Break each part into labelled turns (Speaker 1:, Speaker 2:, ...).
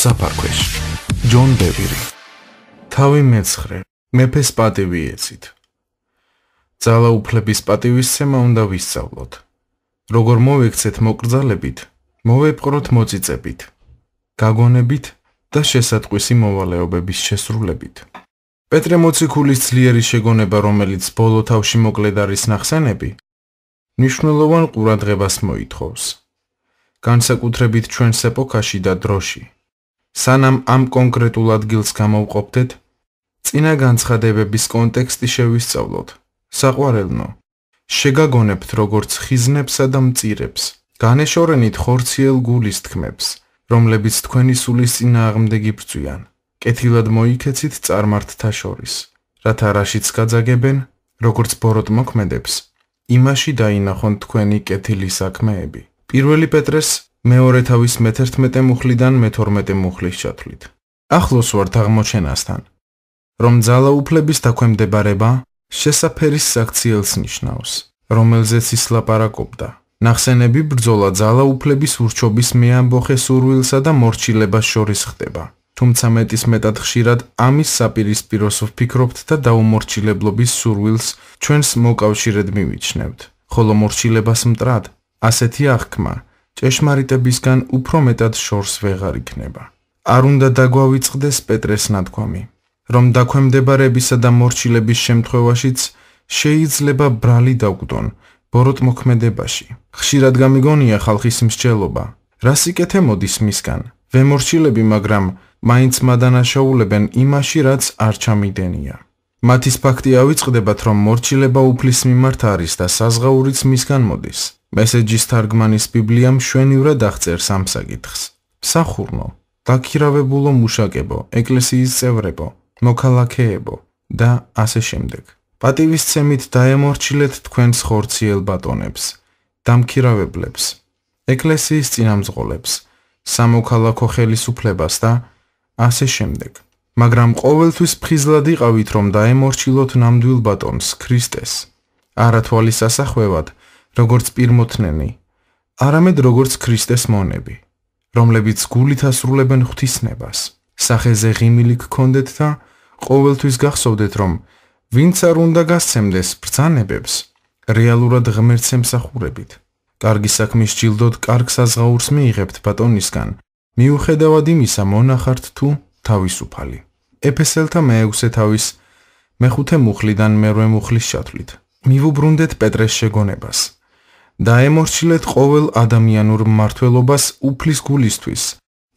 Speaker 1: საფარქვეშ ჯონ ბევირი თავი მეცხრე მეფეს პატივი ეცით ძალაუფლების პატივისცემა უნდა ვისწავლოთ როგორ მოვექცეთ მოკრძალებით მოვეპყროთ მოწიწებით გაგონებით და შესატყვისი მოვალეობების შესრულებით პეტრე მოციქულის ძლიერი შეგონება რომელიც ბოლო თავში მოკლედ არის ნახსენები მნიშვნელოვან ყურადღებას მოითხოვს განსაკუთრებით ჩვენს ეპოქაში და დროში სანამ ამ კონკრეტულ ადგილს გამოვყოფდეთ წინა განცხადებების კონტექსტი შევისწავლოთ საყვარელნო შეგაგონებთ როგორც ხიზნებსა და მწირებს განეშორენით ხორციელ გულის თქმებს რომლებიც თქვენი სულის წინააღმდეგი ბრძვიან კეთილად მოიქეცით წარმართთა შორის რათა რაშიც გაძაგებენ როგორც ბოროტ მოქმედებს იმაში დაინახონ თქვენი კეთილი საქმეები პირველი პეტრეს მეორე თავის მე-11 მუხლიდან მე-12 მუხლის ჩათვლით ახლოს ვართ აღმოჩენასთან რომ ძალაუფლების დაქვემდებარება შესაფერის საქციელს ნიშნავს რომელზეც ის ლაპარაკობდა ნახსენები ბრძოლა ძალაუფლების ურჩობის მეამბოხე სურვილსა და მორჩილებას შორის ხდება თუმცა მეტისმეტად ხშირად ამის საპირისპიროს ვფიქრობთ და დაუმორჩილებლობის სურვილს ჩვენს მოკავშირედ მივიჩნევთ ხოლო მორჩილებას მტრად ასეთი აღქმა ჭეშმარიტებისგან უფრო მეტად შორს ვეღარ იქნება არ უნდა დაგვავიწყდეს პეტრეს ნათქვამი რომ დაქვემდებარებისა და მორჩილების შემთხვევაშიც შეიძლება ბრალი დაგვდონ ბოროტ მოქმედებაში ხშირად გამიგონია ხალხის მსჯელობა რას იკეთე მოდის მისგან ვემორჩილები მაგრამ მაინც მადანაშაულებენ იმაში რაც არ ჩამიდენია მათის ფაქტი ავიწყდებათ რომ მორჩილება უფლის მიმართ არის და საზღაურიც მისგან მოდის მესეჯის თარგმანის ბიბლია მშვენივრად აღწერს ამ საკითხს მსახურნო დაქირავებულო მუშაკებო ეკლესიის წევრებო მოქალაქეებო და ასე შემდეგ პატივისცემით დაემორჩილეთ თქვენს ხორციელ ბატონებს დამქირავებლებს ეკლესიის წინამძღოლებს სამოქალაქო ხელისუფლებას და ასე შემდეგ მაგრამ ყოველთვის ფხიზლად იყავით რომ დაემორჩილოთ ნამდვილ ბატონს ქრისტეს არა თვალის ასახვევად როგორც პირმოთნენი არამედ როგორც ქრისტეს მონები რომლებიც გულით ასრულებენ ღვთისნებას სახეზე ღიმილი გქონდეთ და ყოველთვის გახსოვდეთ რომ ვინც არ უნდა გასცემდეს ბრძანებებს რეალურად ღმერთს ემსახურებით კარგი საქმის ჯილდოდ კარგ საზღაურს მიიღებთ ბატონისგან მიუხედავად იმისა მონახართ თუ თავისუფალი ეფესელთა მე-6 თავის მე-5 მუხლიდან მე-8 მუხლის ჩათვლით მივუბრუნდეთ პეტრეს შეგონებას დაემორჩილეთ ყოველ ადამიანურ მმართველობას უფლის გულისთვის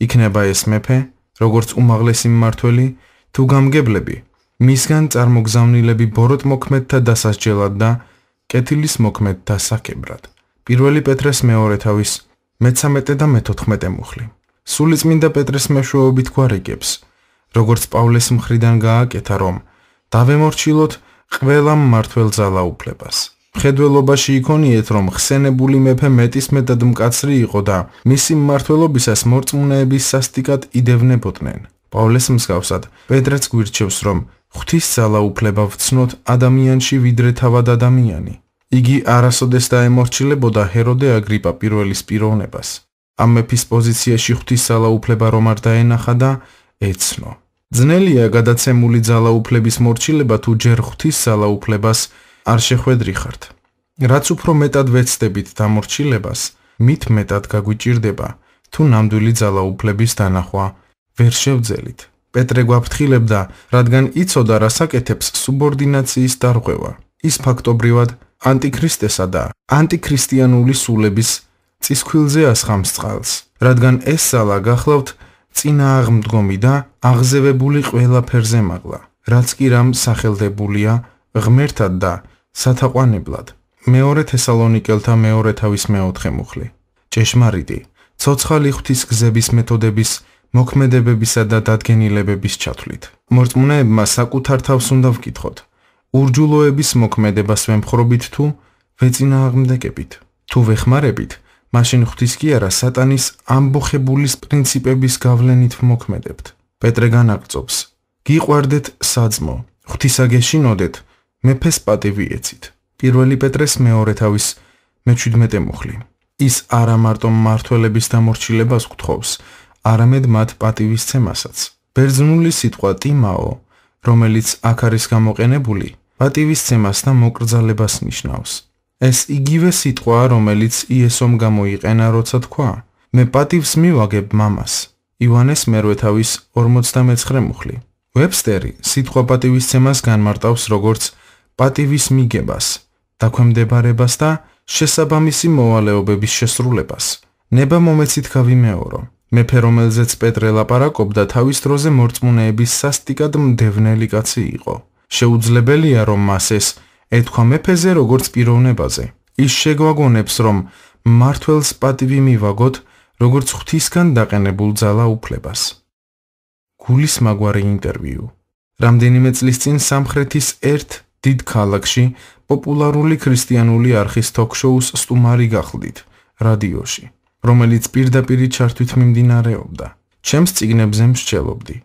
Speaker 1: იქნება ეს მეფე როგორც უმაღლესი მმართველი თუ გამგებლები მისგან წარმოგზავნილები ბოროტ მოქმედთა დასასჯელად და კეთილის მოქმედთა საკებრად პირველი პეტრეს მეორე თავის მე-13 და მე-14 მუხლი სულიწმინდა პეტრეს მეშვეობით გვარიგებს როგორც პავლეს მხრიდან გააკეთა რომ დავემორჩილოთ ყველა მმართველ ძალაუფლებას მხედველობაში იქონიეთ რომ ხსენებული მეფე მეტისმეტად მკაცრი იყო და მისი მმართველობისას მორწმუნეების სასტიკად იდევნებოდნენ პავლეს მსგავსად პეტრეც გვირჩევს რომ ღვთის ძალაუფლება ვცნოთ ადამიანში ვიდრე თავად ადამიანი იგი არასოდეს დაემორჩილებოდა ჰეროდე აგრიპა პირველის პიროვნებას ამ მეფის პოზიციაში ღვთის ძალაუფლება რომ არ დაენახა და ეცნო ძნელია გადაცემული ძალაუფლების მორჩილება თუ ჯერ ღვთის ძალაუფლებას არ შეხვედრიხართ რაც უფრო მეტად ვეცდებით დამორჩილებას მით მეტად გაგვიჭირდება თუ ნამდვილი ძალაუფლების დანახვა ვერ შევძელით პეტრე გვაფრთხილებდა რადგან იცოდა რა საკეთებს სუბორდინაციის დარღვევა ის ფაქტობრივად ანტიქრისტესა და ანტიქრისტიანული სულების წისქვილზე ასხამს წყალს რადგან ეს ძალა გახლავთ წინააღმდგომი და აღზევებული ყველაფერზე მაღლა რაც კი რამ სახელდებულია ღმერთად და სათაყვანებლად მეორე თესალონიკელთა მეორე თავის მე-4 მუხლი ჭეშმარიტი ცოცხალი ღვთის გზების მეთოდების მოქმედებებისა და დადგენილებების ჩათვლით მორწმუნეებმა საკუთარ თავს უნდა ვკითხოთ ურჯულოების მოქმედებას ვემხრობით თუ ვეწინააღმდეგებით თუ ვეხმარებით მაშინ ღვთის კი არა სატანის ამბოხებულის პრინციპების გავლენით ვმოქმედებთ პეტრე განაგრძობს გიყვარდეთ საძმო ღვთისაგეშინოდეთ მეფეს პატივი ეცით პირველი პეტრეს მეორე თავის მე-17 მუხლი ის არა მარტო მმართველების დამორჩილებას გთხოვს არამედ მათ პატივისცემასაც. ბერძნული სიტყვა ტიმაო, რომელიც აქ არის გამოყენებული, პატივისცემას და მოკრძალებას ნიშნავს. ეს იგივე სიტყვაა, რომელიც იესომ გამოიყენა, როცა თქვა: მე პატივს მივაგებ მამას. ივანეს მერვე თავის 49 მუხლი. ვებსტერი სიტყვა პატივისცემას განმარტავს როგორც პატივის მიგებას, დაქვემდებარებას და შესაბამისი მოვალეობების შესრულებას. ნება მომეცით გავიმეორო. მეფე, რომელზეც პეტრე ლაპარაკობდა, თავის დროზე მორწმუნეების სასტიკად მდევნელი კაცი იყო. შეუძლებელია, რომ მას ეს ეთქვა მეფეზე როგორც პიროვნებაზე. ის შეგვაგონებს, რომ მმართველს პატივი მივაგოთ, როგორც ღვთისგან დაყენებულ ძალა უფლებას. გულის მაგვარი ინტერვიუ. რამდენიმე წლის წინ სამხრეთის ერთ დიდ ქალაქში პოპულარული ქრისტიანული არხის თოქ-შოუს სტუმარი გახლდით რადიოში, რომელიც პირდაპირ ჩართვით მიმდინარეობდა. ჩემს წიგნებზე მსჯელობდი,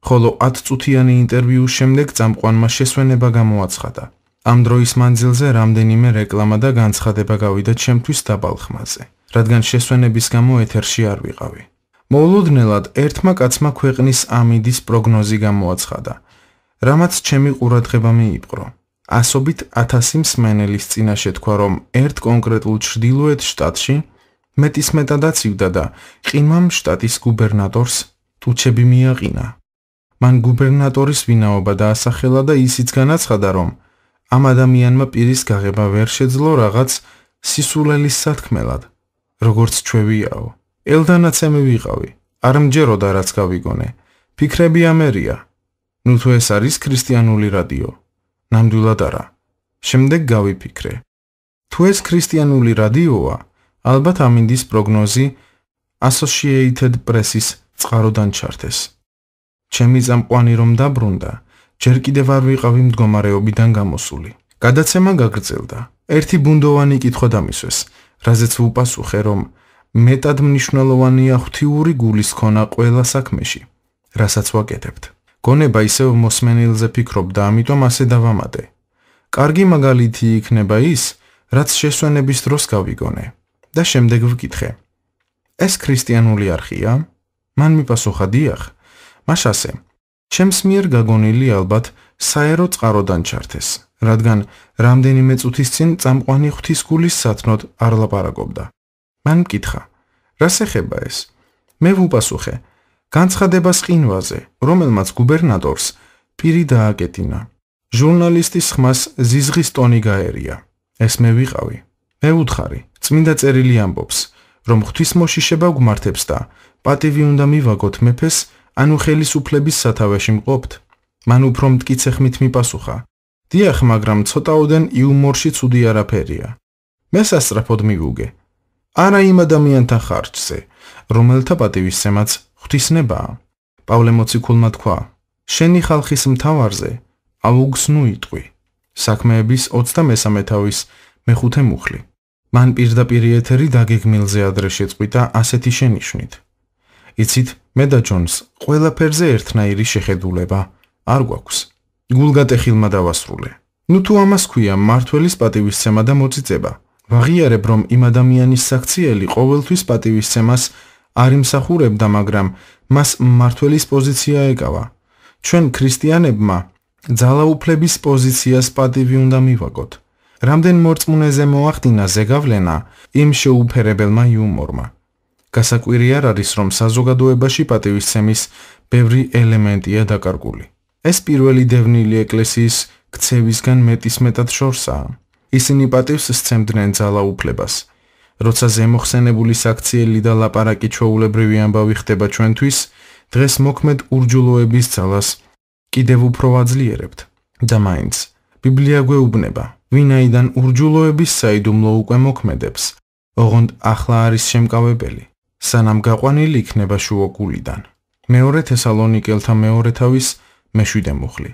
Speaker 1: ხოლო 10 წუთიანი ინტერვიუს შემდეგ წამყვანმა შესვენება გამოაცხადა. ამ დროის მანძილზე რამდენიმე რეკლამა და განცხადება გავიდა ჩემთვის დაბალ ხმაზე, რადგან შესვენების გამო ეთერში არ ვიყავი. მოულოდნელად ერთმა კაცმა ქვეყნის ამინდის პროგნოზი გამოაცხადა, რამაც ჩემი ყურადღება მიიპყრო. ასობით 1000 მსმენელის წინაშე თქვა, რომ ერთ კონკრეტულ ჩრდილოეთ შტატში მეტისმეტადაც ივდა და ყინვამ შტატის გუბერნატორს ტუჩები მიაყინა. მან გუბერნატორის ვინაობა დაასახელა და ისიც განაცხადა, რომ ამ ადამიანმა პირის გაღება ვერ შეძლო რაღაც სისულელის სათქმელად, როგორც ჩვევიაო. ელდანაცემი ვიყავი, არ მჯეროდა რაც გავიგონე. ფიქრები ამერია. ნუ თუ ეს არის ქრისტიანული რადიო. ნამდვილად არა. შემდეგ გავიფიქრე. თუ ეს ქრისტიანული რადიოა, ალბათ ამინდის პროგნოზი Associated Press-ის წყაროდან ჩართეს. ჩემი წამყვანი რომ დაბრუნდა, ჯერ კიდევ არ ვიყავი მდგომარეობიდან გამოსული. გადაცემა გაგრძელდა. ერთი ბუნდოვანი კითხვა დამისვეს, რაზეც ვუპასუხე, რომ მეტად მნიშვნელოვანია ღვთიური გულის ქონა ყველა საქმეში, რასაც ვაკეთებთ. გონება ისევ მოსმენილზე ფიქრობ და ამიტომ ასე დავამატე. კარგი მაგალითი იქნება ის, რაც შესვენების დროს გავიგონე და შემდეგ ვკითხე. ეს ქრისტიანული არხია? მან მიპასუხა დიახ. მაშ ასე. ჩემს მიერ გაგონილი ალბათ საერო წყაროდან ჩართეს, რადგან რამდენიმე წუთის წინ წამყვანი ღვთის გულის სათნოდ არ ლაპარაკობდა. მან მკითხა, რას ეხება ეს? მე ვუპასუხე, განცხადებას ყინვაზე, რომელმაც გუბერნატორს პირი დააკეტინა. ჟურნალისტის ხმას ზიზღის ტონი გაერია. ეს მე ვიყავი. მე ვუთხარი, წმინდა წერილი ამბობს, რომ ღვთისმოშიშება გვმართებს და პატივი უნდა მივაგოთ მეფეს, ანუ ხელისუფლების სათავეში მყოფთ. მან უფრო მტკიცე ხმით მიპასუხა, დიახ, მაგრამ ცოტაოდენ იუმორში ცუდი არაფერია. მე სასწრაფოდ მივუგე. არა იმ ადამიანთა ხარჯზე, რომელთა პატივისცემაც ღვთისნებაა. პავლე მოციქულმა თქვა, შენი ხალხის მთავარზე აუგს ნუ იტყვი. საქმეების 23 თავის მე-5 მუხლი. მან პირდაპირ ეთერი დაგეგმილზე ადრე შეწყვიტა ასეთი შენიშვნით. იცით, მე და ჯონს ყველაფერზე ერთნაირი შეხედულება არ გვაქვს. გულგატეხილმა დავასრულე. ნუ თუ ამას ქვია მმართველის პატივისცემა და მოწიწება. ვაღიარებ, რომ იმ ადამიანის საქციელი ყოველთვის პატივისცემას არ იმსახურებდა, მაგრამ მას მმართველის პოზიცია ეკავა. ჩვენ ქრისტიანებმა ძალაუფლების პოზიციას პატივი უნდა მივაგოთ. რამდენ მორწმუნეზე მოახდინა ზეგავლენა იმ შეუფერებელმა იუმორმა. გასაკვირი არ არის, რომ საზოგადოებაში პატივისცემის ბევრი ელემენტია დაკარგული. ეს პირველი დევნილი ეკლესიის ქცევისგან მეტისმეტად შორსაა. ისინი პატივს სცემდნენ ძალაუფლებას. როცა ზემოხსენებული საქციელი და ლაპარაკი ჩვეულებრივი ამბავი ხდება ჩვენთვის, დღეს მოქმედ ურჯულოების ძალას კიდევ უფრო აძლიერებთ. და მაინც, ბიბლია გვეუბნება, ვინაიდან ურჯულოების საიდუმლო უკვე მოქმედებს, ოღონდ ახლა არის შემკავებელი, სანამ გაყვანილი იქნება შუა გულიდან. მეორე თესალონიკელთა მეორე თავის მე-7 მუხლი.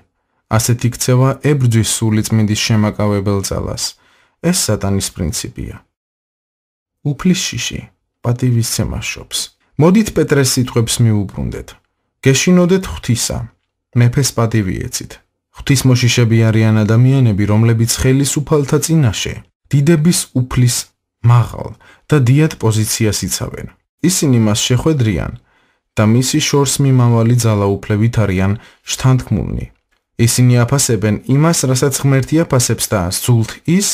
Speaker 1: ასეთი ქცევა ებრძვის სულიწმინდის შემაკავებელ ძალას. ეს სატანის პრინციპია. უფლის შიში პატივისცემას შობს. მოდით პეტრეს სიტყვებს მიუბრუნდეთ. გეშინოდეთ ღვთისა, მეფეს პატივი ეცით. ღვთისმოშიშები არიან ადამიანები, რომლებიც ხელისუფალთა წინაშე დიდების უფლის მაღალ და დიად პოზიციას იცავენ. ისინი მას შეხვედრიან და მისი შორს მიმავალი ძალაუფლებით არიან შთანთქმულნი. ისინი აფასებენ იმას, რასაც ღმერთი აფასებს და სძულთ ის,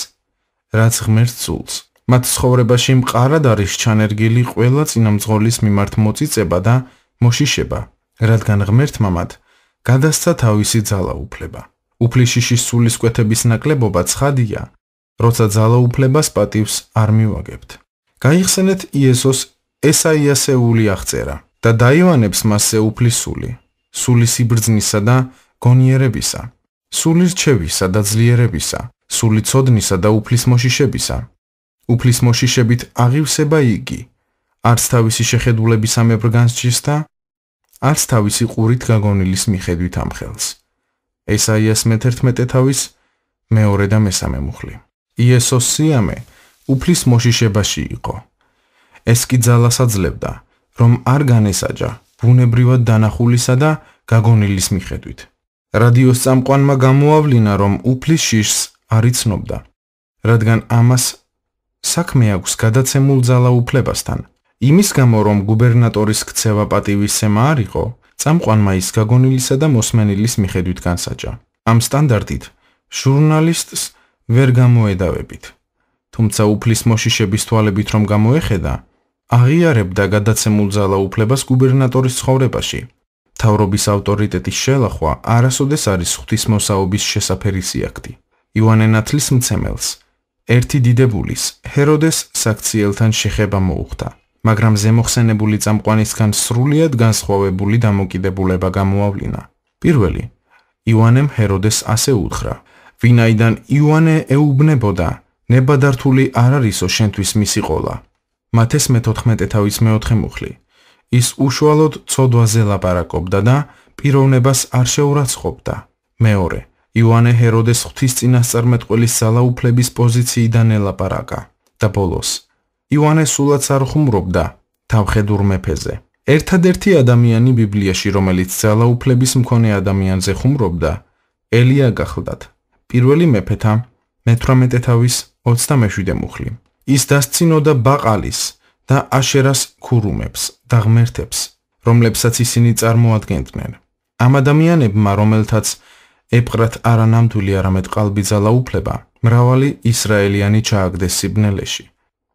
Speaker 1: რაც ღმერთს სძულს. მათ ცხოვრებაში მყარად არის ჩანერგილი ყველა წინამძღოლის მიმართ მოწიწება და მოშიშება, რადგან ღმერთმა მათ გადასცა თავისი ძალაუფლება. უფლისშიშის სულისკვეთების ნაკლებობა ცხადია, როცა ძალაუფლებას პატივს არ მივაგებთ. გაიხსენეთ იესოს ესაიასეული აღწერა და დაივანებს მასზე უფლის სული, სული სიბრძნისა და გონიერებისა, სული რჩევისა და ძლიერებისა, სული ცოდნისა და უფლის მოშიშებისა. უფლის მოშიშებით აღივსება იგი, არც თავისი შეხედულებისამებრ განსჯის და არც თავისი ყურით გაგონილის მიხედვით ამხელს. ესაიას მე-11 თავის მეორე და მესამე მუხლი. იესოს სიამე უფლის მოშიშებაში იყო. ეს კი ძალას აძლევდა, რომ არ განესაჯა ბუნებრივად დანახულისა და გაგონილის მიხედვით. რადიოს წამყვანმა გამოავლინა, რომ უფლის შიშს არ იცნობდა, რადგან ამას საქმე აქვს გადაცემულ ძალაუფლებასთან. იმის გამო, რომ გუბერნატორის ქცევა პატივისცემა არ იყო, წამყვანმა ის გაგონილისა და მოსმენილის მიხედვით განსაჯა. ამ სტანდარტით ჟურნალისტს ვერ გამოედავებით. თუმცა უფლის მოშიშების თვალებით რომ გამოეხედა, აღიარებდა გადაცემულ ძალაუფლებას გუბერნატორის ცხოვრებაში. მთავრობის ავტორიტეტის შელახვა არასოდეს არის ღვთისმოსაობის შესაფერისი აქტი. იოანე ნათლისმცემელს ერთი დიდებულის, ჰეროდეს საქციელთან შეხება მოუხდა, მაგრამ ზემოხსენებული წამყვანისგან სრულიად განსხვავებული დამოკიდებულება გამოავლინა. პირველი, იოანემ ჰეროდეს ასე უთხრა: ვინაიდან იოანე ეუბნებოდა, ნებადართული არ არისო შენთვის მისი ყოლა. მათეს მე-14 თავის მე-4 მუხლი. ის უშუალოდ ცოდვაზე ლაპარაკობდა და პიროვნებას არ შეურაცხყოფდა. მეორე, იოანე ჰეროდეს ღვთის წინასწარმეტყველის ძალაუფლების პოზიციიდან ელაპარაკა და ბოლოს, იოანე სულაც არ ხუმრობდა თავხედურ მეფეზე. ერთადერთი ადამიანი ბიბლიაში, რომელიც ძალაუფლების მქონე ადამიანზე ხუმრობდა, ელია გახლდათ. პირველი მეფეთა მე-18 თავის 27 მუხლი. ის დასცინოდა ბაყალის და აშერას ქურუმებს და ღმერთებს, რომლებსაც ისინი წარმოადგენდნენ. ამ ადამიანებმა, რომელთაც ეპყრათ არანამდვილი არამედ ყალბი ძალაუფლება, მრავალი ისრაელიანი ჩააგდეს სიბნელეში.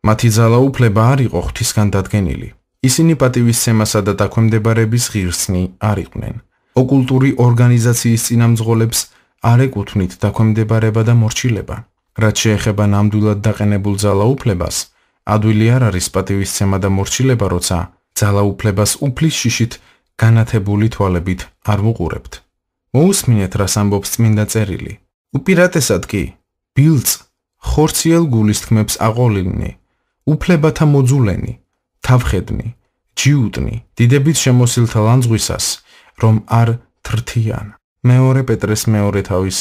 Speaker 1: მათი ძალაუფლება არ იყო ღვთისგან დადგენილი. ისინი პატივისცემასა და დაქვემდებარების ღირსნი არ იყვნენ. ოკულტური ორგანიზაციის წინამძღოლებს არ ეკუთვნით დაქვემდებარება და მორჩილება. რაც შეეხება ნამდვილად დაყენებულ ძალაუფლებას, ადვილი არ არის პატივისცემა და მორჩილება, როცა ძალაუფლებას უფლის შიშით განათებული თვალებით არ ვუყურებთ. მოусმინეთ, რას ამბობს წმინდა წერილი. უპირატესად კი, ბილწ ხორციელ გულისთქმებს აყოლინი, უფლებათა მოძულენი, თავხედნი, ჯიუტნი, დიდებით შემოსილთა ლანძღვისას, რომ არ თრთიან. მეორე პეტრეს მეორე თავის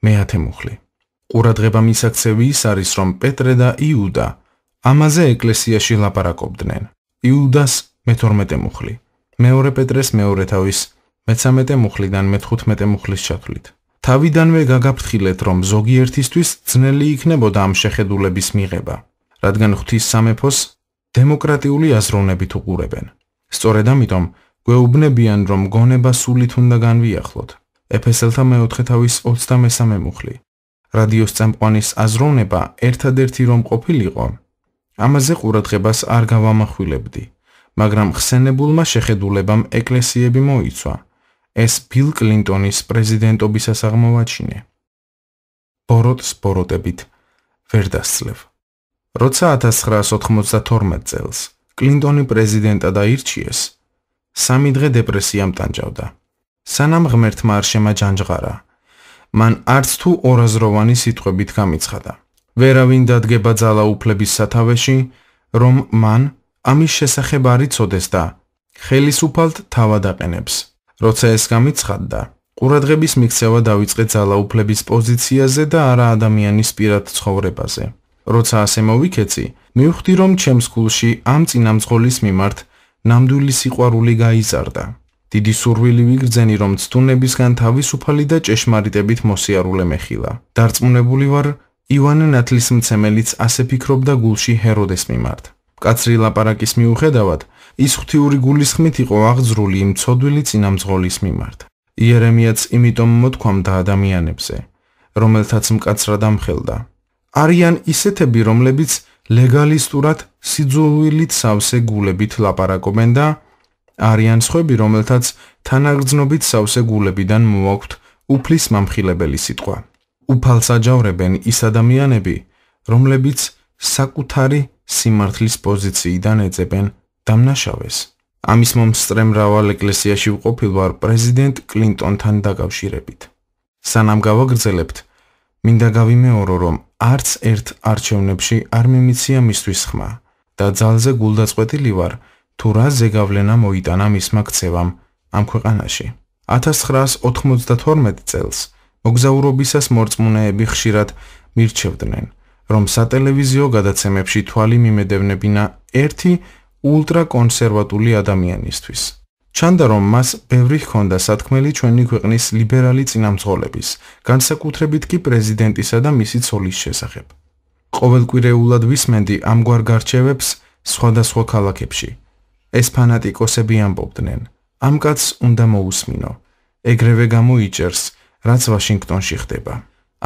Speaker 1: მე-10 მუხლი. ყურადღება მისაქცევი ის არის, რომ პეტრე და იუდა ამაზე ეკლესიაში ლაპარაკობდნენ. იუდას მე-12 მუხლი. მეორე პეტრეს მეორე თავის მე-13 მუხლიდან მე-15 მუხლის ჩათვლით. თავიდანვე გაგაფრთხილეთ, რომ ზოგიერთისთვის ძნელი იქნებოდა ამ შეხედულების მიღება, რადგან ღვთის სამეფოს დემოკრატიული აზროვნებით უყურებენ. სწორედ ამიტომ გვეუბნებიან, რომ გონება სულით უნდა განვიახლოთ. ეფესელთა მე-4 თავის 23 მუხლი. რადიოს წამყვანის აზროვნება ერთადერთი რომ ყოფილიყო, ამაზე ყურადღებას არ გავამახვილებდი, მაგრამ ხსენებულმა შეხედულებამ ეკლესიები მოიცვა. ეს ბილ კლინტონის პრეზიდენტობისას აღმოვაჩინე. ბოროტს ბოროტებით ვერ დასძლევ. როცა 1992 წელს კლინტონი პრეზიდენტად აირჩიეს, 3 დღე დეპრესიამ ტანჯავდა. სანამ ღმერთმა არ შემაჯანჯღარა, მან არც თუ ორაზროვანი სიტყვებით გამიცხადა. ვერავინ დადგება ძალაუფლების სათავეში, რომ მან ამის შესახებ არ იცოდეს და ხელისუფალთ თავად აყენებს. როცა ეს გამიცხადდა, ყურადღების მიქცევა დავიწყე ძალაუფლების პოზიციაზე და არა ადამიანის პირად ცხოვრებაზე. როცა ასე მოვიქეცი, მივხვდი, რომ ჩემს გულში ამ წინამძღოლის მიმართ ნამდვილი სიყვარული გაიზარდა. დიდი სურვილი ვიგრძენი, რომ ცდუნებისგან თავისუფალი და ჭეშმარიტებით მოსიარულე მეხილა. დარწმუნებული ვარ, იოანე ნათლისმცემელიც ასე ფიქრობდა გულში ჰეროდეს მიმართ. მკაცრი ლაპარაკის მიუხედავად, ის ღვთიური გულისხმით იყო აღძრული იმ ცოდვილი წინამძღოლის მიმართ. იერემიაც იმიტომ მოთქვამდა ადამიანებზე, რომელთაც მკაცრად ამხელდა. არიან ისეთები, რომლებიც ლეგალისტურად სიძულვილით სავსე გულებით ლაპარაკობენ და არიან სხვები, რომელთაც თანაგრძნობით სავსე გულებიდან მოაქვთ უფლის მამხილებელი სიტყვა. უფალს აჯავრებენ ის ადამიანები, რომლებიც საკუთარი სიმართლის პოზიციიდან ეძებენ დამნაშავეს. ამის მომსწრე მრავალ ეკლესიაში ვყოფილ ვარ პრეზიდენტ კლინტონთან დაკავშირებით. სანამ გავაგრძელებთ, მინდა გავიმეორო, რომ არც ერთ არჩევნებში არ მიმიცია მისთვის ხმა და ძალზე გულდაწყვეტილი ვარ, თუ რა ზეგავლენა მოიტანა მისმა ქცევამ ამ ქვეყანაში. 1992 წელს მოგზაურობისას მორწმუნეები ხშირად მირჩევდნენ, რომ სატელევიზიო გადაცემებში თვალი მიმედევნებინა ერთი ულტრაკონსერვატული ადამიანისთვის. ჩანდა, რომ მას ბევრი ჰქონდა სათქმელი ჩვენი ქვეყნის ლიბერალი წინამძღოლების, განსაკუთრებით კი პრეზიდენტისა და მისი ცოლის შესახებ. ყოველკვირეულად ვისმენდი ამგვარ გარჩევებს სხვადასხვა ქალაქებში. ეს ფანატიკოსები ამბობდნენ, ამ კაცს უნდა მოусმინო. ეგრევე გამოიჭერს, რაც ვაშინგტონში ხდება.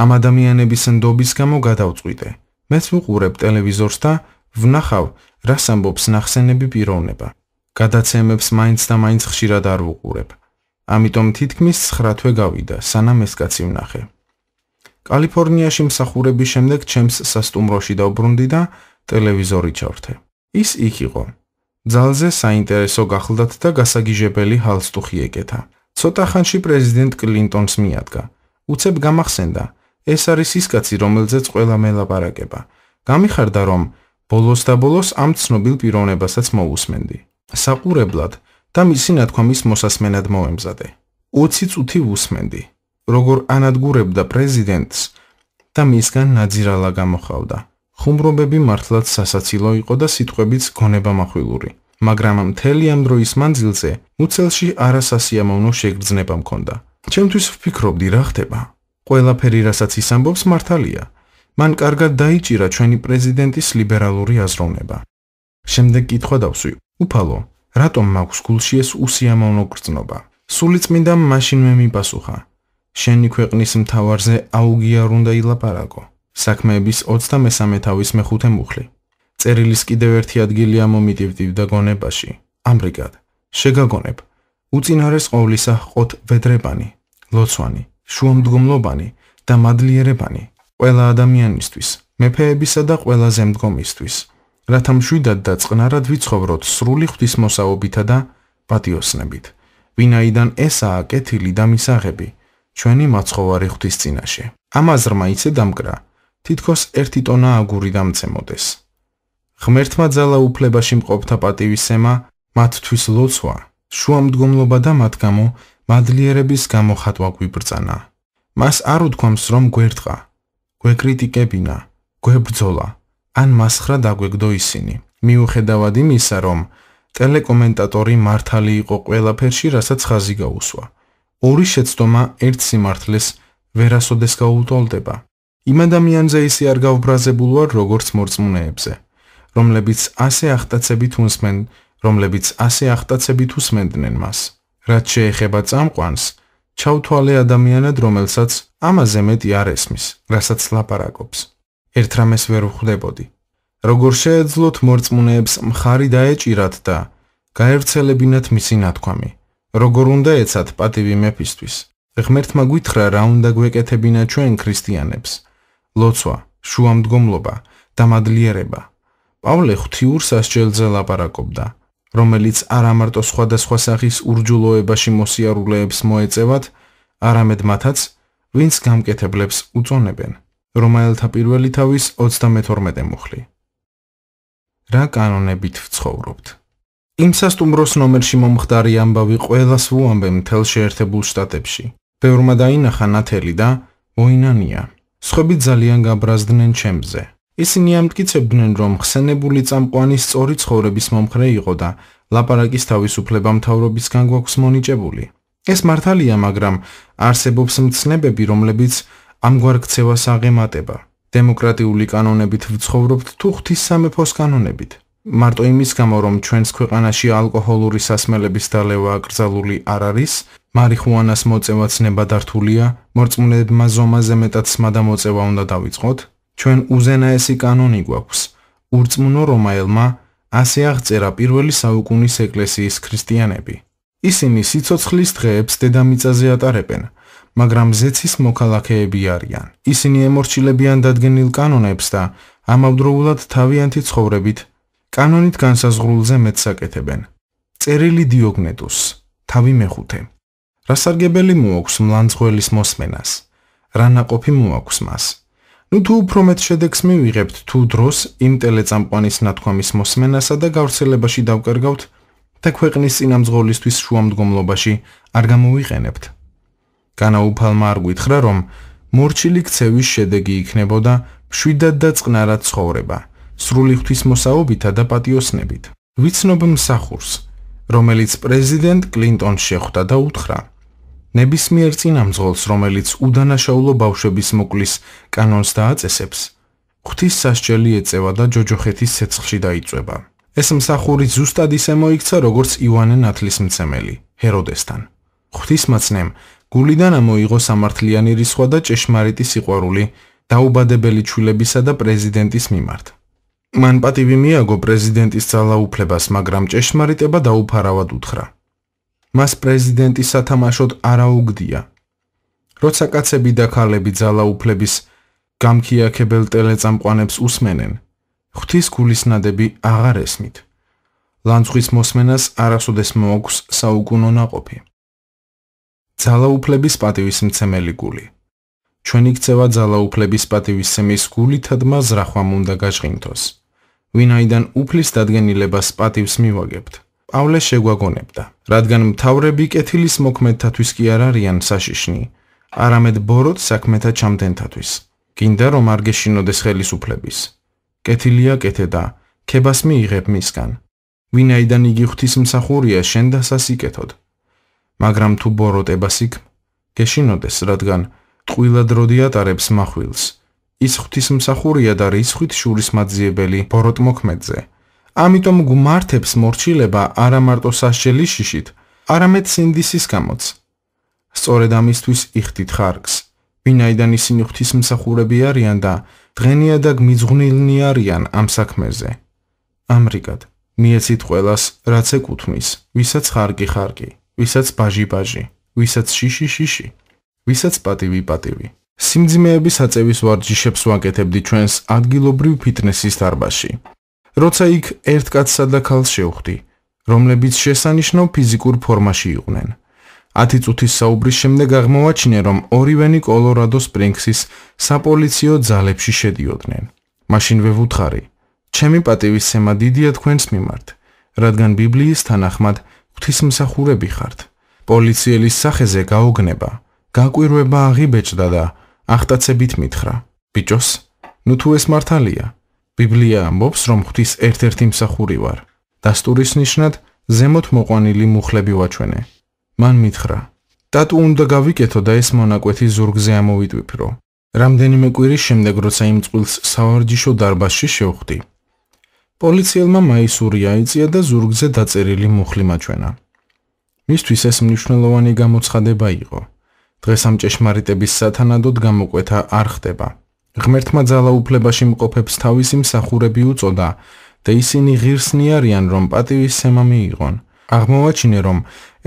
Speaker 1: ამ ადამიანების ნდობის გამო გადავწყვიტე. მეც ვუყურებ ტელევიზორს და ვნახავ, რას ამბობს ნახსენები პიროვნება. გადაცემებს მაინც და მაინც ხშირად არ ვუყურებ. ამიტომ თითქმის 9 თვე გავიდა, სანამ ეს კაცი ვნახე. კალიფორნიაში მსახურების შემდეგ ჩემს სასტუმროში დავბრუნდი და ტელევიზორი ჩავრთე. ის იქ იყო. ძალზე საინტერესო გახლდათ და გასაგიჟებელი ჰალსტუხი ეკეთა. ცოტა ხანში პრეზიდენტ კლინტონს მიადგა. უცებ გამახსენდა, ეს არის ის კაცი, რომელზეც ყველა მელაპარაკება. გამიხარდა, რომ ბოლოს და ბოლოს ამ ცნობილ პიროვნებასაც მოусმენდი. საყურებლად და მისი ნათქვამის მოსასმენად მოემზადე. 20 წუთი ვუსმენდი, როგორ ანადგურებდა პრეზიდენტს და მისგან ნაძირალა გამოხავდა. ხუმრობები მართლაც სასაცილო იყო და სიტყვებიც გონებამახვილური, მაგრამ მთელი ამ დროის მანძილზე უცელში არასასიამოვნო შეგრძნება მქონდა. ჩემთვის ვფიქრობდი, რა ხდება? ყველაფერი, რასაც ის ამბობს, მართალია. მან კარგად დაიჭირა ჩვენი პრეზიდენტის ლიბერალური აზროვნება. შემდეგ კითხვა დავსვი, უფალო, რატომ მაქვს გულში ეს უსიამოვნო გრძნობა? სულიწმინდამ მაშინვე მიპასუხა, შენი ქვეყნის მთავარზე აუგი არ უნდა ილაპარაკო. საქმეების 23 თავის მეხუთე მუხლი. წერილის კიდევ ერთი ადგილი ამომიტივტივ და გონებაში. ამრიგად, შეგაგონებ, უწინარეს ყოვლისა ჰყოთ ვედრებანი, ლოცვანი, შუამდგომლობანი და მადლიერებანი ყველა ადამიანისთვის, მეფეებისა და ყველაზე მდგომისთვის, რათა მშვიდად და წყნარად ვიცხოვროთ სრული ღვთისმოსაობითა და პატიოსნებით, ვინაიდან ესაა კეთილი და მისაღები ჩვენი მაცხოვარი ღვთის წინაშე. ამ აზრმა ისე დამკრა, თითქოს 1 ტონა აგური დამცემოდეს. ღმერთმა ძალა უფლებაში მყოფთა პატივისცემა, მათთვის ლოცვა, შუამდგომლობა და მათ გამო მადლიერების გამოხატვა გვიბრძანა. მას არ უთქვამს, რომ გვერდყა, გვეკრიტიკებინა, გვებრძოლა, ან მასხრა დაგვეგდო ისინი. მიუხედავად იმისა, რომ ტელეკომენტატორი მართალი იყო ყველაფერში, რასაც ხაზი გაუსვა. ორი შეცდომა ერთ სიმართლეს ვერასოდეს გაუტოლდება. იმ ადამიანზე ისე არ გავბრაზებულ ვარ, როგორც მორწმუნეებზე, რომლებიც ასე ახტაცებით უსმენდნენ მას. რაც შეეხება წამყვანს, ჩავთვალე ადამიანად, რომელსაც ამაზე მეტი არ ესმის, რასაც ლაპარაკობს. ერთ რამეს ვერ ვხვდებოდი. როგორ შეეძლოთ მორწმუნეებს მხარი დაეჭირათ და გაევრცელებინათ მისი ნათქვამი? როგორ უნდა ეცათ პატივი მეფისთვის? ღმერთმა გვითხრა, რა უნდა გვეკეთებინა ჩვენ ქრისტიანებს: ლოცვა, შუამდგომლობა და მადლიერება. პავლე ღვთიურ სასჯელზე ლაპარაკობდა, რომელიც არა მარტო სხვადასხვა სახის ურჯულოებაში მოსიარულეებს მოეწევათ, არამედ მათაც, ვინც გამკეთებლებს უწონებენ. რომაელთა პირველი თავის 32 მუხლი. რა კანონებით ვცხოვრობთ? იმ სასტუმროს ნომერში მომხდარი ამბავი ყველას ვუამბე მთელ შეერთებულ შტატებში. ბევრმა დაინახა ნათელი და მოინანია. სხვები ძალიან გაბრაზდნენ ჩემზე. ისინი ამტკიცებდნენ, რომ ხსენებული წამყვანი სწორი ცხოვრების მომხრე იყო და ლაპარაკის თავისუფლება მთავრობისგან გვაქვს მონიჭებული. ეს მართალია, მაგრამ არსებობს მცნებები, რომლებიც ამგვარ ქცევას აღემატება. დემოკრატიული კანონებით ვცხოვრობთ თუ ღვთის სამეფოს კანონებით? მარტო იმის გამო, რომ ჩვენს ქვეყანაში ალკოჰოლური სასმელების დალევა აკრძალული არ არის, მარიხუანას მოწევაც ნებადართულია, მორწმუნეებმა ზომაზე მეტად სმადა მოწევა უნდა დავიწყოთ, ჩვენ უზენაესი კანონი გვაქვს. ურწმუნო რომაელმა ასე აღწერა პირველი საუკუნის ეკლესიის ქრისტიანები. ისინი სიცოცხლის დღეებს დედამიწაზე ატარებენ, მაგრამ ზეცის მოქალაქეები არიან. ისინი ემორჩილებიან დადგენილ კანონებს და ამავდროულად თავიანთი ცხოვრებით კანონით განსაზღვრულზე მეტს აკეთებენ. წერილი დიოგნეტუს, თავი მეხუთე. რა სარგებელი მოაქვს მლანძღველის მოსმენას? რა ნაყოფი მოაქვს მას? თუ უფრო მეტ შედეგს მივიღებთ თუ დროს იმ ტელეწამყვანის ნათქვამის მოსმენასა და გავრცელებაში დავკარგავთ და ქვეყნის წინამძღოლისთვის შუამდგომლობაში არ გამოვიყენებთ. განაუფალმა არ გითხრა, რომ მორჩილი ქცევის შედეგი იქნებოდა მშვიდად და წყნარად ცხოვრება, სრული ღვთისმოსაობითა და პატიოსნებით. ვიცნობ მსახურს, რომელიც პრეზიდენტ კლინტონს შეხვდა და უთხრა: ნებისმიერ წინამძღოლს, რომელიც უდანაშაულო ბავშვების მოკვლის კანონს დააწესებს, ღვთის სასჯელი ეწევა და ჯოჯოხეთის ცეცხლში დაიწვება. ეს მსახური ზუსტად ისე მოიქცა, როგორც ივანე ნათლისმცემელი ჰეროდესთან. ღვთისმაცნემ გულიდან ამოიღო სამართლიანი რისხვა და ჭეშმარიტი სიყვარული დაუბადებელი ჩვილებისა და პრეზიდენტის მიმართ. მან პატივი მიაგო პრეზიდენტის ძალაუფლებას, მაგრამ ჭეშმარიტება დაუფარავად უთხრა. მას პრეზიდენტის სათამაშოდ არ აუგდია. როცა კაცები და ქალები ძალაუფლების გამქიაქებელ ტელეწამყვანებს უსმენენ, ღვთის გულისნადები აღარ ესმით. ლანძღვის მოსმენას არასოდეს მოაქვს საუკუნო ნაყოფი. ძალაუფლების პატივისმცემელი გული. ჩვენი ქცევა ძალაუფლების პატივისცემის გულითადმა ზრახვამ უნდა გაჟღინთოს. ვინაიდან უფლის დადგენილებას პატივს მივაგებთ. პავლე შეგვაგონებდა, რადგან მთავრები კეთილის მოქმედთათვის კი არ არიან საშიშნი, არამედ ბოროტ საქმეთა ჩამდენთათვის. გინდა რომ არ გეშინოდეს ხელისუფლების. კეთილია კეთე და ქებას მიიღებ მისგან. ვინაიდან იგი ღვთისმსახურია შენ დასას იკეთოდ. მაგრამ თუ ბოროტებას იქ გეშინოდეს, რადგან ტყუილად როდი ატარებს מחვილს. ის ღვთისმსახურია და რისხვით შურისმაძიებელი ბოროტ მოქმედზე. ამიტომ გმართებს მორჩილება არა მარტო სასჯელის შიშით, არამედ სინდისის გამოც. სწორედ ამისთვის იხდით ხარკს, ვინაიდან ისინი ღვთისმსახურები არიან და დღენიაдаг მიძღვნილნი არიან ამ საქმეზე. ამრიგად, მიეცით ყველას, რაც ეკუთვნის, ვისაც ხარკი ხარკი, ვისაც ბაჟი ბაჟი, ვისაც შიში შიში, ვისაც პატივი პატივი. სიმძიმეების აწევის ვარჯიშებს ვაკეთებდი ჩვენს ადგილობრივ ფიტნესის დარბაზში. როცა იქ ერთ კაცსა და ქალს შევხვდი, რომლებიც შესანიშნავ ფიზიკურ ფორმაში იყვნენ. 10 წუთის საუბრის შემდეგ აღმოვაჩინე, რომ ორივენი კოლორადო სპრინგსის საპოლიციო ძალებში შედიოდნენ. მაშინვე ვუთხარი, ჩემი პატივისცემა დიდია თქვენს მიმართ, რადგან ბიბლიის თანახმად ღვთისმსახურები ხართ. პოლიციელის სახეზე გაოგნება, გაკვირვება აღიბეჭდა და ახტაცებით მითხრა: ბიჭოს, თუ ეს მართალია? ბიბლია ამბობს, რომ ღვთის ერთ-ერთი მსახური ვარ. დასტურის ნიშნად ზემოთ მოყვანილი მუხლები ვაჩვენე. მან მითხრა: დატუ უნდა გავიკეთო და ეს მონაკვეთი ზურგზე ამოვიტვიფრო. რამდენიმე კვირის შემდეგ, როცა იმ წყვილს სავარჯიშო დარბაზში შევხვდი, პოლიციელმა მაისური აიწია და ზურგზე დაწერილი მუხლი მაჩვენა. მისთვის ეს მნიშვნელოვანი გამოცხადება იყო. დღეს ამ ჭეშმარიტების სათანადოდ გამოკვეთა არ ხდება. ღმერთმა ძალაუფლებაში მყოფებს თავისი მსახურები უწოდა და ისინი ღირსნი არიან, რომ პატივისცემა მიიღონ. აღმოვაჩინე, რომ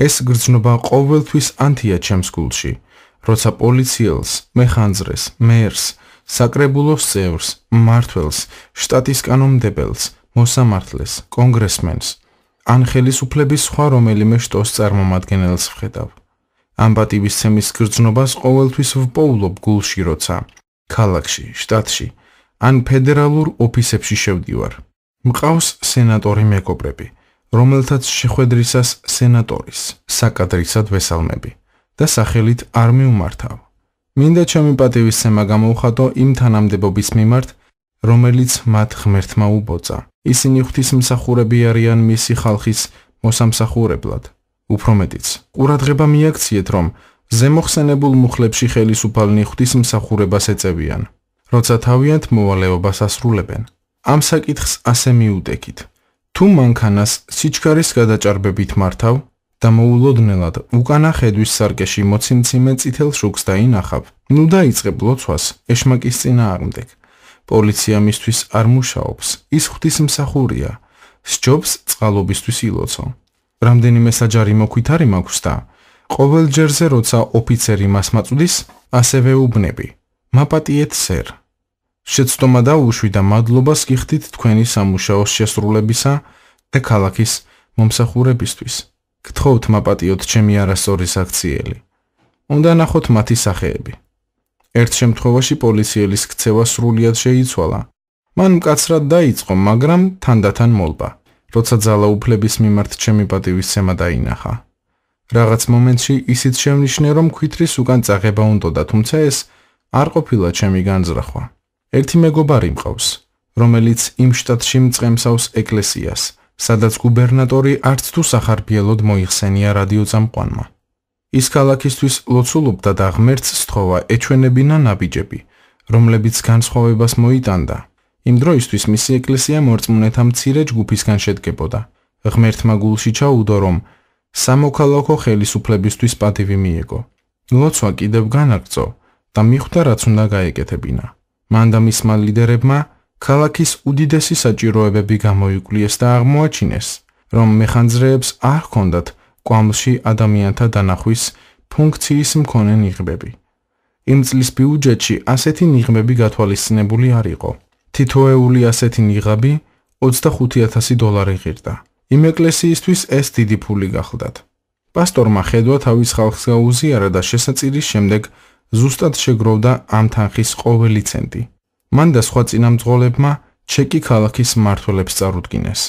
Speaker 1: ეს გრძნობა ყოველთვის ანთია ჩემს გულში, როცა პოლიციელს, მეხანძრეს, მერს, საკრებულოს წევრს, მმართველს, შტატის კანონმდებელს, მოსამართლეს, კონგრესმენს, ან ხელისუფლების სხვა რომელიმე შტოს წარმომადგენელს ვხედავ. ამ პატივისცემის გრძნობას ყოველთვის ვპოულობ გულში, როცა ქალაქში, შტატში ან ფედერალურ ოფისებში შევდივარ. მყავს სენატორი მეგობრები, რომელთაც შეხვედრისას სენატორის, საკადრისად ვესალმები და სახელით არ მიუმართავ. მინდა ჩემი პატივისცემა გამოუხატო იმ თანამდებობის მიმართ, რომელიც მათ ღმერთმა უბოძა. ისინი ღვთისმსახურები არიან მისი ხალხის მოსამსახურებლად. უფრო მეტიც, ყურადღება მიაქციეთ, რომ ზემოხსენებულ მუხლებში ხელისუფალნი ღვთისმსახურებას ეწევიან, როცა თავიანთ მოვალეობას ასრულებენ. ამ საკითხს ასე მიუტეკით, თუ მანქანას სიჩქარის გადაჭარბებით მართავ და მოულოდნელად უკანა ხედვის სარკეში მოციმციმე წითელ შუქს დაინახავ, ნუ დაიწყებ ლოცვას ეშმაკის წინააღმდეგ. პოლიცია მისთვის არ მუშაობს, ის ღვთისმსახურია, სჯობს წყალობისთვის ილოცო. რამდენიმე საჯარი მოქვითარი მაქვს და ყოველ ჯერზე როცა ოფიცერი მას მაწვდის, ასევე უბნები. მაპატიეთ სერ. შეცდომა და უშვი და მადლობას გიხდით თქვენი სამუშაოს შესრულებისა და ქალაქის მომსახურებისთვის. გთხოვთ მაპატიოთ ჩემი არასწორი საქციელი. უნდა ნახოთ მათი სახეები. ერთ შემთხვევაში პოლიციელის ქცევა სრულიად შეიცვალა. მან მკაცრად დაიწყო, მაგრამ თანდათან მოლბა, როცა ძალაუფლების მიმართ ჩემი პატივისცემა დაინახა. რაღაც მომენტში ისიც შევნიშნე, რომ ქვითრის უკან წაღება უნდოდა, თუმცა ეს არ ყოფილა ჩემი განზრახვა. ერთი მეგობარი მყავს, რომელიც იმ შტატში მწყემსავს ეკლესიას, სადაც გუბერნატორი არც თუ სახარბიელოდ მოიხსენია რადიოწამყვანმა. ის ქალაქისთვის ლოცულობდა და ღმერთს სთხოვა ეჩვენებინა ნაბიჯები, რომლებიც განსხვავებას მოიტანდა. იმ დროისთვის მისი ეკლესია მორწმუნეთა მცირე ჯგუფისგან შედგებოდა. ღმერთმა გულში ჩაუდო, რომ სამოქალაქო ხელისუფლებისთვის პატივი მიეგო. ლოცვა კიდევ განაგრძო და მიხვდა რაც უნდა გაეკეთებინა. მან და მისმა ლიდერებმა ქალაქის უდიდესი საჭიროებები გამოიკვლიეს და აღმოაჩინეს, რომ მეხანძრეებს არ ჰქონდათ კვამლში ადამიანთა დანახვის ფუნქციის მქონე ნიღბები. იმ წლის ბიუჯეტში ასეთი ნიღბები გათვალისწინებული არ იყო. თითოეული ასეთი ნიღაბი $25,000 ღირდა. იმ ეკლესიისთვის ეს დიდი ფული გახლდათ. პასტორმა ხედვა თავის ხალხს გაუზიარა და შესაწირის შემდეგ ზუსტად შეგროვდა ამ თანხის ყოველი ცენტი. მან და სხვა წინამძღოლებმა ჩეკი ქალაქის მმართველებს წარუდგინეს.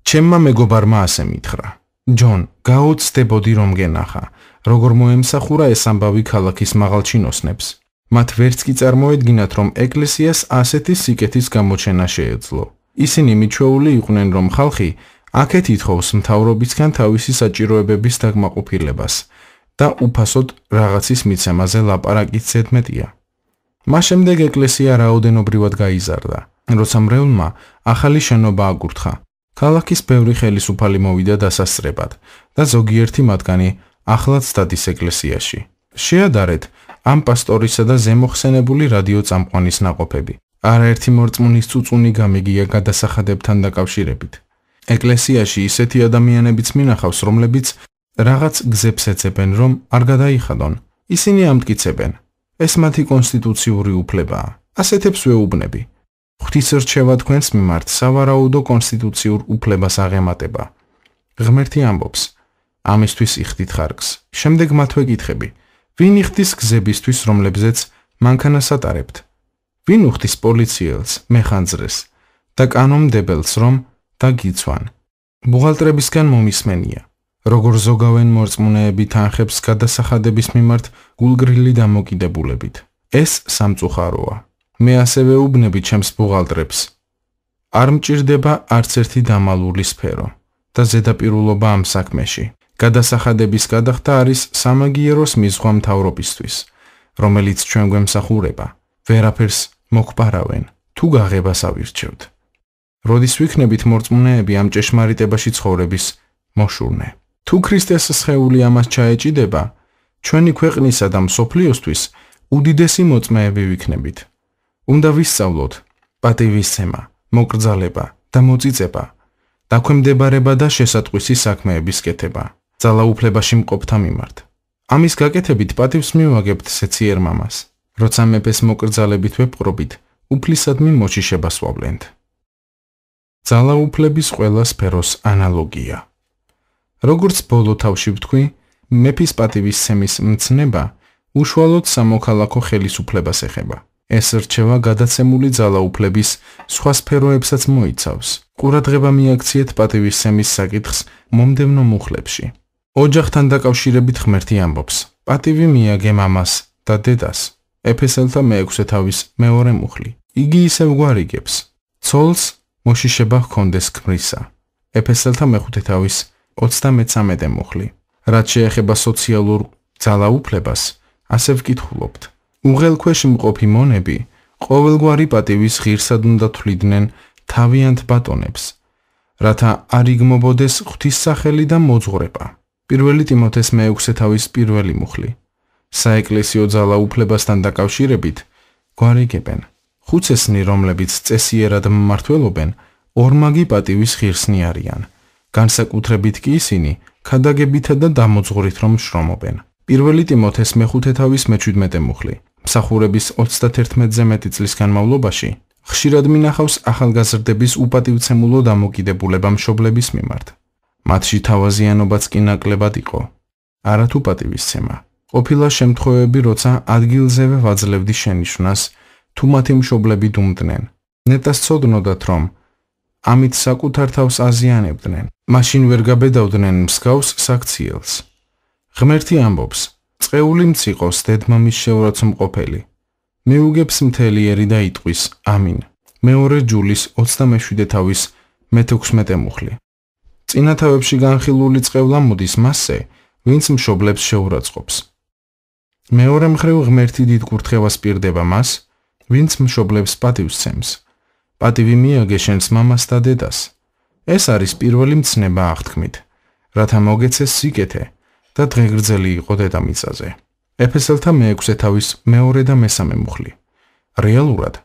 Speaker 1: ჩემმა მეგობარმა ასე მითხრა: ჯონ, გაოცდებოდი რომ გენახა, როგორ მოემსახურა ეს ამბავი ქალაქის მაღალჩინოსნებს. მათ ვერც კი წარმოედგინათ, რომ ეკლესიას ასეთი სიკეთის გამოჩენა შეეძლო. ისინი მიჩვეული იყვნენ, რომ ხალხი აქეთ ითხოვს მთავრობისგან თავისი საჭიროებების დაკმაყოფილებას და უფასოდ რაღაცის მიცემაზე ლაპარაკიც ზედმეტია. მას შემდეგ ეკლესია რაოდენობრივად გაიზარდა, როცა მრევლმა ახალი შენობა აკურთხა. ქალაქის ბევრი ხელისუფალი მოვიდა დასასწრებად და ზოგიერთი მათგანი ახლაც დადის ეკლესიაში. შეადარეთ ამ პასტორისა და ზემოხსენებული რადიოწამყვანის ნაყოფები. არაერთი მორწმუნის წუწუნი გამიგია გადასახადებთან დაკავშირებით. ეკლესიაში ისეთი ადამიანებიც მინახავს, რომლებიც რაღაც გზებს ეძებენ, რომ არ გადაიხადონ. ისინი ამტკიცებენ, ეს მათი კონსტიტუციური უფლებაა. ასეთებს ვეუბნები. ღვთისრჩევა თქვენს მიმართ სავარაუდო კონსტიტუციურ უფლებას აღემატება. ღმერთი ამბობს, ამისთვის იხდით ხარკს. შემდეგ მათ ვეკითხები, ვინ იხდის გზებისთვის, რომლებზეც მანქანას ატარებთ? ვინ უხდის პოლიციელს, მეხანძრეს და კანონმდებელს, რომ დაგიცვან? ბუღალტრებისგან მომისმენია, როგორ ზოგავენ მორწმუნეები თანხებს გადასახადების მიმართ გულგრილი დამოკიდებულებით. ეს სამწუხაროა. მე ასევე უბნები ჩემს ბუღალტრებს. არ მჭირდება არც ერთი დამალული სფერო და ზედაპირულობა ამ საქმეში. გადასახადების გადახდა არის სამაგიეროს მიზღვა მთავრობისთვის, რომელიც ჩვენ გვემსახურება. ვერაფერს მოგბარავენ, თუ გაღებას ავირჩევთ. როდის ვიქნებით მორწმუნეები ამ ჭეშმარიტებაში ცხოვრების მოშურნე? თუ ქრისტეს სხეული ამას ჩაეჭიდება, ჩვენი ქვეყნისა და მსოფლიოსთვის უდიდესი მოწმეები ვიქნებით. უნდა ვისწავლოთ პატივისცემა, მოკრძალება და მოწიწება, დაქვემდებარება და შესატყვისი საქმეების კეთება, ძალაუფლებაში მყოფთა მიმართ. ამის გაკეთებით პატივს მივაგებთ სეციერ მამას, როცა მეფეს მოკრძალებით ვეპყრობით, უფლისადმი მოშიშებას ვავლენთ. ძალაუფლების ყველა სფეროს ანალოგია. როგორც ბოლო თავში ვთქვი, მეფის პატივისცემის მცნება უშუალოდ სამოქალაქო ხელისუფლებას ეხება. ეს რჩევა გადაცემული ძალაუფლების სხვა სფეროებსაც მოიცავს. ყურადღება მიაქციეთ პატივისცემის საკითხს მომდევნო მუხლებში. ოჯახთან დაკავშირებით ღმერთი ამბობს, პატივი მიაგე მამას და დედას. ეფესელთა მე-6 თავის მეორე მუხლი. იგი ისევ გვარიგებს, ცოლს მოშიშება ჰქონდეს ქმრისა. ეფესელთა მე-5 თავის 33 მუხლი. რაც შეეხება სოციალურ ძალაუფლებას, ასე ვკითხულობთ. უღელქვეშ მყოფი მონები ყოველგვარი პატივის ღირსად უნდა თვლიდნენ თავიანთ ბატონებს, რათა არ იგმობოდეს ღვთისსახელი და მოძღვრება. 1 ტიმოთეს მე-6 თავის პირველი მუხლი. საეკლესიო ძალაუფლებასთან დაკავშირებით გვარიგებენ. ხუცესნი, რომლებიც წესიერად მმართველობენ, ორმაგი პატივის ღირსნი არიან. განსაკუთრებით კი ისინი ქადაგებითა და დამოძღვრით რომ შრომობენ. 1 ტიმოთეს მე-5 თავის მე-17 მუხლი. მსახურების 31-ზე მეტი წლის განმავლობაში ხშირად მინახავს ახალგაზრდების უპატივცემულო დამოკიდებულება მშობლების მიმართ. მათში თავაზიანობაც კი ნაკლებად იყო. არათუ პატივისცემა. ყოფილა შემთხვევები, როცა ადგილზევე ვაძლევდი შენიშვნას, თუ მათი მშობლები დუმდნენ. ნეტას ცოდნოდათ, რომ ამით საკუთარ თავს აზიანებდნენ. მაშინ ვერ გაბედავდნენ მსგავს საქციელს. ღმერთი ამბობს: წყეული მციყოს დედმამის შეურაცმყოფელი. მიუგებს მთელი და იტყვის: ამინ. მეორე ჯულის 27 თავის მე-16 მუხლი. წინათავებში განხილული წყევლა მოდის მასზე, ვინც მშობლებს შეურაცხყოფს. მეორე მხრივ ღმერთი დიდ კურთხევას პირდება მას, ვინც მშობლებს პატივს. პატივი მიაგე შენს მამას და დედას. ეს არის პირველი მცნება აღთქმით, რათა მოგეცეს სიკეთე და დღეგრძელი იყო დედამიწაზე. ეფესელთა მე-6 თავის მეორე და მე-3 მუხლი. რეალურად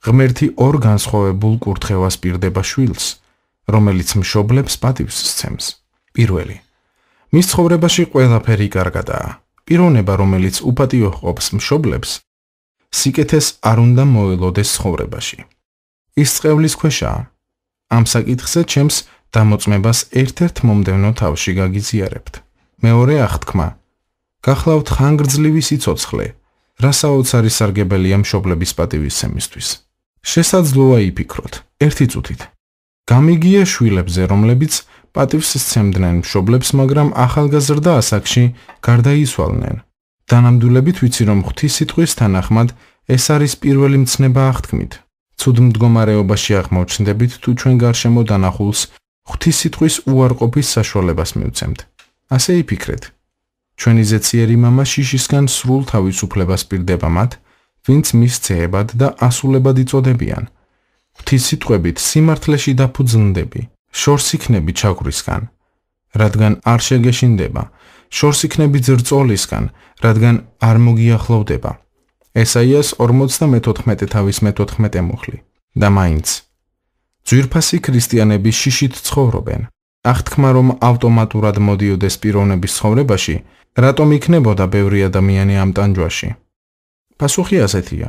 Speaker 1: ღმერთი ორ განსხვავებულ კურთხევას პირდება შვილს, რომელიც მშობლებს პატივს სცემს. პირველი. მის ცხოვრებაში ყველაფერი კარგადაა. პიროვნება, რომელიც უპატიო ჰყოფს მშობლებს, სიკეთეს არ უნდა მოელოდეს ცხოვრებაში. ის წყევლის ქვეშაა. ამ საკითხზე ჩემს დამოწმებას ერთ-ერთ მომდევნო თავში გაგიზიარებთ. მეორე აღთქმა. გახლავთ ხანგრძლივი სიცოცხლე, რასაოც არის სარგებელია მშობლების პატივისცემისთვის. შესაძლოა იფიქროთ, ერთი წუთით. გამიგია შვილებზე, რომლებიც პატივს სცემდნენ მშობლებს, მაგრამ ახალგაზრდა ასაკში გარდაიცვალნენ. დანამდვილებით ვიცი, რომ ღვთისსიტყვის თანახმად ეს არის პირველი მცნება აღთქმით. ცუდ მდგომარეობაში აღმოჩნდებით, თუ ჩვენ გარშემო დანახულს ღვთისსიტყვის უარყოფის საშუალებას მივცემთ. ასე იფიქრეთ. ჩვენი ზეციერი მამა შიშისგან სრულ თავისუფლებას პირდება მათ, ვინც მის ძეებად და ასულებად იწოდებიან. ღვთისსიტყვებით სიმართლეში დაფუძნდები, შორს იქნები ჩაგვრისგან, რადგან არ შეგეშინდება, შორს იქნები ძრწოლისგან, რადგან არ მოგიახლოვდება. ესაიას 54 თავის მე-14 მუხლი. და მაინც ძვირფასი ქრისტიანები შიშით ცხოვრობენ. აღთქმა, რომ ავტომატურად მოდიოდეს პიროვნების ცხოვრებაში, რატომ იქნებოდა ბევრი ადამიანი ამ ტანჯვაში? პასუხი ასეთია.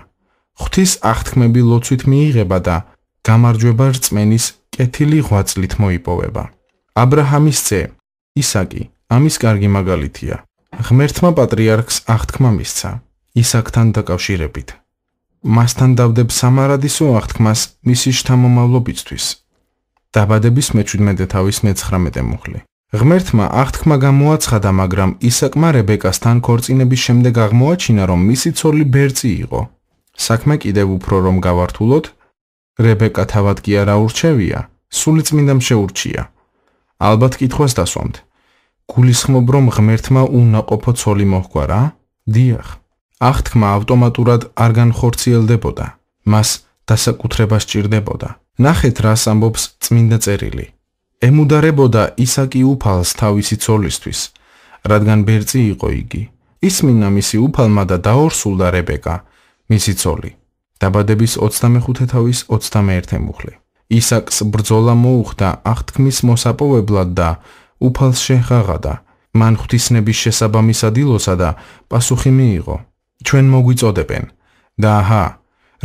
Speaker 1: ღვთის აღთქმები ლოცვით მიიღება და გამარჯვება რწმენის კეთილი ღვაწლით მოიპოვება. აბრაჰამის ძე, ისაკი, ამის კარგი მაგალითია. ღმერთმა პატრიარქს აღთქმა მისცა, ისაკთან დაკავშირებით. მასთან დავდებ სამარადისო აღთქმას მისი შთამომავლობისთვის. დაბადების მე-17 თავის მე-19 მუხლი. ღმერთმა აღთქმა გამოაცხადა, მაგრამ ისაკმა რებეკასთან ქორწინების შემდეგ აღმოაჩინა, რომ მისი ცოლი ბერწი იყო. საქმე კიდევ უფრო რომ გავართულოთ, რებეკა თავად კი არ აურჩევია, სულიწმინდამ შეურჩია. ალბათ კითხვას დასვამთ. გულისხმობ, რომ ღმერთმა უნაყოფო ცოლი მოჰყვა რა? დიახ. აღთქმა ავტომატურად არ განხორციელდებოდა. მას დასაკუთრება სჭირდებოდა. ნახეთ, რას ამბობს წმინდა წერილი. ემუდარებოდა ისაკი უფალს თავისი ცოლისთვის, რადგან ბერწი იყო იგი. ისმინა მისი უფალმა და დაორსულდა რებეკა, მისი ცოლი. დაბადების 25 თავის 21 მუხლი. ისაკს ბრძოლა მოუხდა აღთქმის მოსაპოვებლად და უფალს შეღაღადა. მან ღვთისნების შესაბამისად ილოცა და პასუხი მიიღო. ჩვენ მოგვიწოდებენ და აჰა,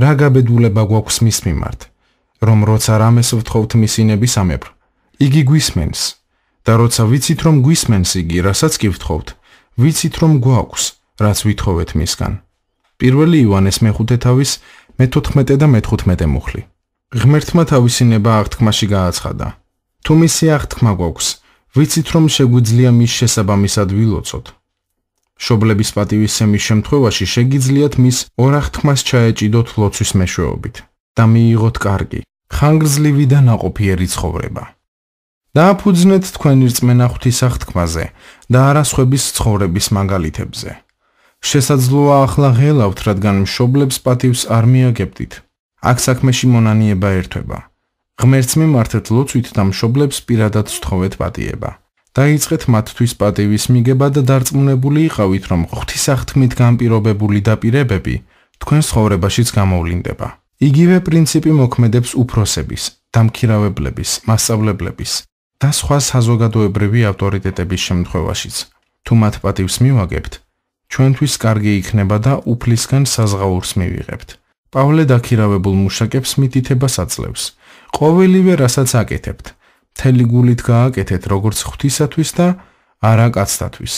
Speaker 1: რა გაბედულება გვაქვს მის მიმართ, რომ როცა რამეს ვთხოვთ მისი ნებისამებრ, იგი გვისმენს და როცა ვიცით რომ გვისმენს იგი, რასაც კი ვთხოვთ, ვიცით რომ გვაქვს, რაც ვითხოვეთ მისგან. 1 იოანეს მე-5 თავის მე-14 და მე-15 მუხლი. ღმერთმა თავისი ნება აღთქმაში გააცხადა. თუ მისი აღთქმა გვაქვს, ვიცით რომ შეგვიძლია მის შესაბამისად ვილოცოთ. მშობლების პატივისცემის შემთხვევაში შეგიძლიათ მის ორ აღთქმას ჩაეჭიდოთ ლოცვის მეშვეობით და მიიღოთ კარგი, ხანგრძლივი და ნაყოფიერი ცხოვრება. დააფუძნეთ თქვენი რწმენა ღვთის აღთქმაზე და არა სხვების ცხოვრების მაგალითებზე. შესაძლოა ახლა ღელავთ, რადგან მშობლებს პატივს არ მიაგებდით. აქ საქმეში მონანიება ერთვება. ღმერთს მიმართეთ ლოცვით და მშობლებს პირადად სთხოვეთ პატიება. დაიწყეთ მათთვის პატივის მიგება და დარწმუნებული იყავით, რომ ღვთისაღთმით განპირობებული დაპირებები თქვენ ცხოვრებაშიც გამოვლინდება. იგივე პრინციპი მოქმედებს უფროსების, დამქირავებლების, მასწავლებლების და სხვა საზოგადოებრივი ავტორიტეტების შემთხვევაშიც. თუ მათ პატივს მივაგებთ, ჩვენთვის კარგი იქნება და უფლისგან საზღაურს მივიღებთ. პავლე დაქირავებულ მუშაკებს მითითებას აძლევს. ყოველივე რასაც აკეთებთ, მთელი გულით გააკეთეთ როგორც ღვთისათვის და არა კაცთათვის.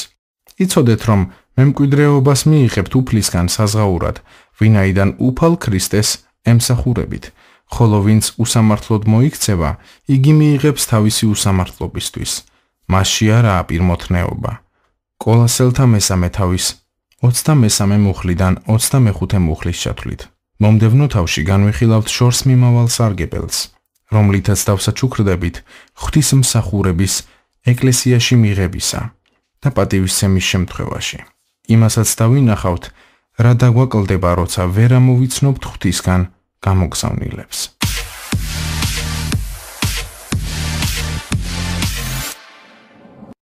Speaker 1: იცოდეთ, რომ მემკვიდრეობას მიიღებთ უფლისგან საზღაურად, ვინაიდან უფალ ქრისტეს ემსახურებით, ხოლო ვინც უსამართლოდ მოიქცევა, იგი მიიღებს თავისი უსამართლობისთვის. მასში არაა პირმოთნეობა. კოლასელთა მესამე თავის 23 მუხლიდან 25 მუხლის ჩათვლით. მომდევნო თავში განვიხილავთ შორს მიმავალ სარგებელს, რომლითაც დავსაჩუქრდებით ღვთისმსახურების ეკლესიაში მიღებისა და პატივისცემის შემთხვევაში. იმასაც დავინახავთ, რა დაგვაკლდება, როცა ვერ ამოვიცნობთ ღვთისგან გამოგზავნილებს.